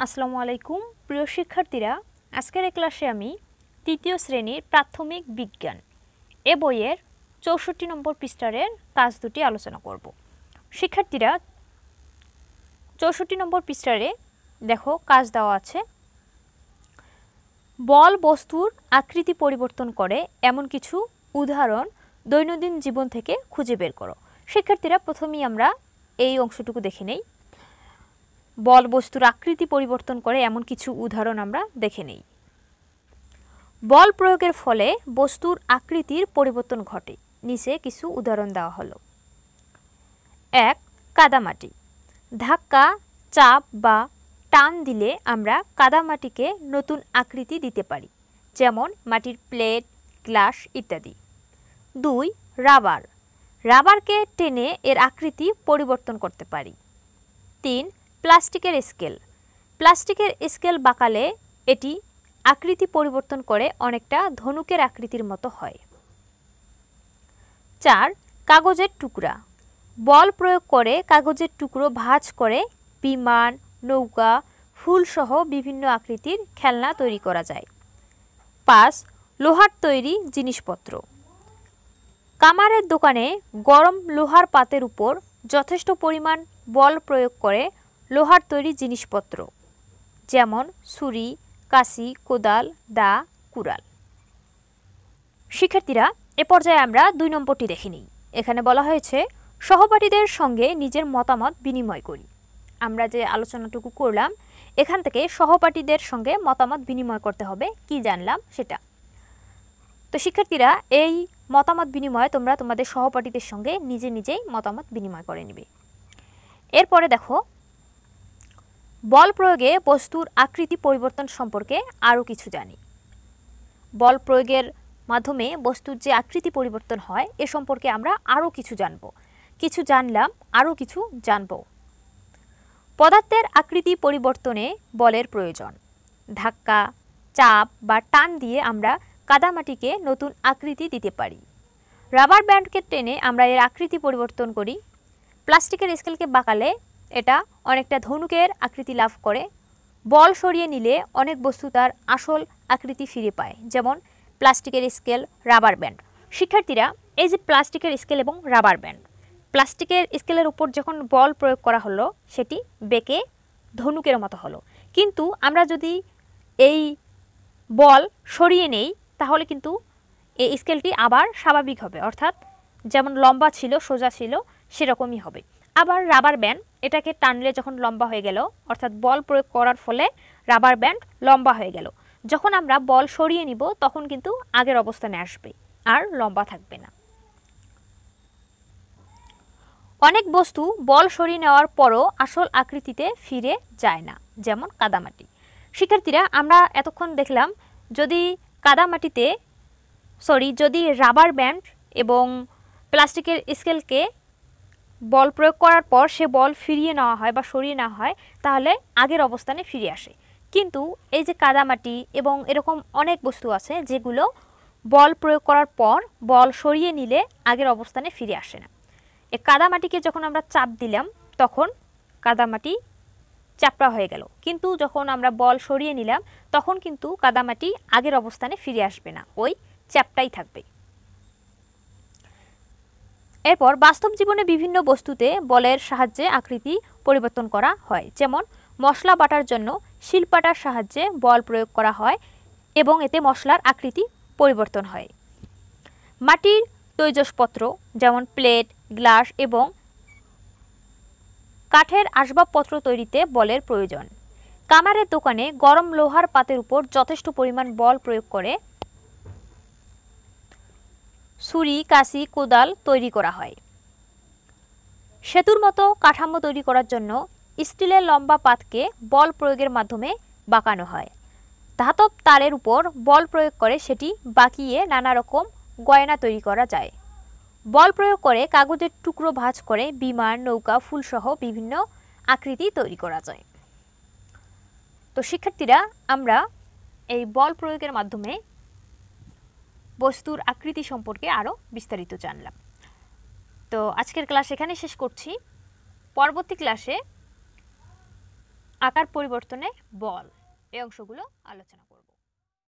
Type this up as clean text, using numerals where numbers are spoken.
আসসালামু আলাইকুম প্রিয় শিক্ষার্থীরা, আজকের এই ক্লাসে আমি তৃতীয় শ্রেণীর প্রাথমিক বিজ্ঞান এ বইয়ের ৬৪ নম্বর পৃষ্ঠার কাজ দুটি আলোচনা করব। শিক্ষার্থীরা ৬৪ নম্বর পৃষ্ঠারে দেখো কাজ দেওয়া আছে, বল বস্তুর আকৃতি পরিবর্তন করে এমন কিছু উদাহরণ দৈনন্দিন জীবন থেকে খুঁজে বের করো। শিক্ষার্থীরা প্রথমেই আমরা এই অংশটুকু দেখে নেই। বল বস্তুর আকৃতি পরিবর্তন করে এমন কিছু উদাহরণ আমরা দেখে নেই। বল প্রয়োগের ফলে বস্তুর আকৃতির পরিবর্তন ঘটে। নিচে কিছু উদাহরণ দেওয়া হলো। ১. কাদামাটি। ধাক্কা, চাপ বা টান দিলে আমরা কাদামাটিকে নতুন আকৃতি দিতে পারি, যেমন মাটির প্লেট, গ্লাস ইত্যাদি। ২. রাবার। রাবারকে টেনে এর আকৃতি পরিবর্তন করতে পারি। ৩. প্লাস্টিকের স্কেল। প্লাস্টিকের স্কেল বাঁকালে এটি আকৃতি পরিবর্তন করে অনেকটা ধনুকের আকৃতির মতো হয়। ৪. কাগজের টুকরা। বল প্রয়োগ করে কাগজের টুকরো ভাঁজ করে বিমান, নৌকা, ফুলসহ বিভিন্ন আকৃতির খেলনা তৈরি করা যায়। ৫. লোহার তৈরি জিনিসপত্র। কামারের দোকানে গরম লোহার পাতের উপর যথেষ্ট পরিমাণ বল প্রয়োগ করে লোহার তৈরি জিনিসপত্র, যেমন ছুরি, কাঁচি, কোদাল, দা, কুড়াল। শিক্ষার্থীরা, এ পর্যায়ে আমরা ২ নম্বরটি দেখে নিই। এখানে বলা হয়েছে সহপাঠীদের সঙ্গে নিজের মতামত বিনিময় করি। আমরা যে আলোচনাটুকু করলাম এখান থেকে সহপাঠীদের সঙ্গে মতামত বিনিময় করতে হবে, কি জানলাম সেটা। তো শিক্ষার্থীরা, এই মতামত বিনিময়ে তোমরা তোমাদের সহপাঠীদের সঙ্গে নিজেই মতামত বিনিময় করে নেবে। এরপরে দেখো, বল প্রয়োগে বস্তুর আকৃতি পরিবর্তন সম্পর্কে আরও কিছু জানি। বল প্রয়োগের মাধ্যমে বস্তুর যে আকৃতি পরিবর্তন হয় এ সম্পর্কে আমরা আরও কিছু জানব। কিছু জানলাম, আরও কিছু জানব। পদার্থের আকৃতি পরিবর্তনে বলের প্রয়োজন। ধাক্কা, চাপ বা টান দিয়ে আমরা কাদামাটিকে নতুন আকৃতি দিতে পারি। রাবার ব্যান্ডকে টেনে আমরা এর আকৃতি পরিবর্তন করি। প্লাস্টিকের স্কেলকে বাঁকালে এটা অনেকটা ধনুকের আকৃতি লাভ করে। বল সরিয়ে নিলে অনেক বস্তু তার আসল আকৃতি ফিরে পায়, যেমন প্লাস্টিকের স্কেল, রাবার ব্যান্ড। শিক্ষার্থীরা, এই যে প্লাস্টিকের স্কেল এবং রাবার ব্যান্ড, প্লাস্টিকের স্কেলের উপর যখন বল প্রয়োগ করা হলো সেটি বেঁকে ধনুকের মতো হলো, কিন্তু আমরা যদি এই বল সরিয়ে নেই তাহলে কিন্তু এই স্কেলটি আবার স্বাভাবিক হবে, অর্থাৎ যেমন লম্বা ছিল, সোজা ছিল, সেরকমই হবে। আবার রাবার ব্যান্ড, এটাকে টানলে যখন লম্বা হয়ে গেল, অর্থাৎ বল প্রয়োগ করার ফলে রাবার ব্যান্ড লম্বা হয়ে গেল। যখন আমরা বল সরিয়ে নিব তখন কিন্তু আগের অবস্থানে আসবে, আর লম্বা থাকবে না। অনেক বস্তু বল সরিয়ে নেওয়ার পরও আসল আকৃতিতে ফিরে যায় না, যেমন কাদামাটি। শিক্ষার্থীরা, আমরা এতক্ষণ দেখলাম যদি রাবার ব্যান্ড এবং প্লাস্টিকের স্কেলকে বল প্রয়োগ করার পর সে বল ফিরিয়ে নেওয়া হয় বা সরিয়ে নেওয়া হয় তাহলে আগের অবস্থানে ফিরে আসে। কিন্তু এই যে কাদামাটি এবং এরকম অনেক বস্তু আছে যেগুলো বল প্রয়োগ করার পর বল সরিয়ে নিলে আগের অবস্থানে ফিরে আসে না। এই কাদামাটিকে যখন আমরা চাপ দিলাম তখন কাদামাটি চাপড়া হয়ে গেল, কিন্তু যখন আমরা বল সরিয়ে নিলাম তখন কিন্তু কাদামাটি আগের অবস্থানে ফিরে আসবে না, ওই চ্যাপটাই থাকবে। এরপর বাস্তব জীবনে বিভিন্ন বস্তুতে বলের সাহায্যে আকৃতি পরিবর্তন করা হয়, যেমন মশলা বাটার জন্য শিলপাটার সাহায্যে বল প্রয়োগ করা হয় এবং এতে মশলার আকৃতি পরিবর্তন হয়। মাটির তৈজসপত্র যেমন প্লেট, গ্লাস এবং কাঠের আসবাবপত্র তৈরিতে বলের প্রয়োজন। কামারের দোকানে গরম লোহার পাতের উপর যথেষ্ট পরিমাণ বল প্রয়োগ করে ছুরি, কাঁচি, কোদাল তৈরি করা হয়। সেতুর মতো কাঠামো তৈরি করার জন্য স্টিলের লম্বা পাতকে বল প্রয়োগের মাধ্যমে বাঁকানো হয়। ধাতব তারের উপর বল প্রয়োগ করে সেটি বাঁকিয়ে নানা রকম গয়না তৈরি করা যায়। বল প্রয়োগ করে কাগজের টুকরো ভাঁজ করে বিমান, নৌকা, ফুলসহ বিভিন্ন আকৃতি তৈরি করা যায়। তো শিক্ষার্থীরা, আমরা এই বল প্রয়োগের মাধ্যমে বস্তুর আকৃতি সম্পর্কে আরও বিস্তারিত জানলাম। তো আজকের ক্লাস এখানে শেষ করছি। পরবর্তী ক্লাসে আকার পরিবর্তনে বল, এই অংশগুলো আলোচনা করব।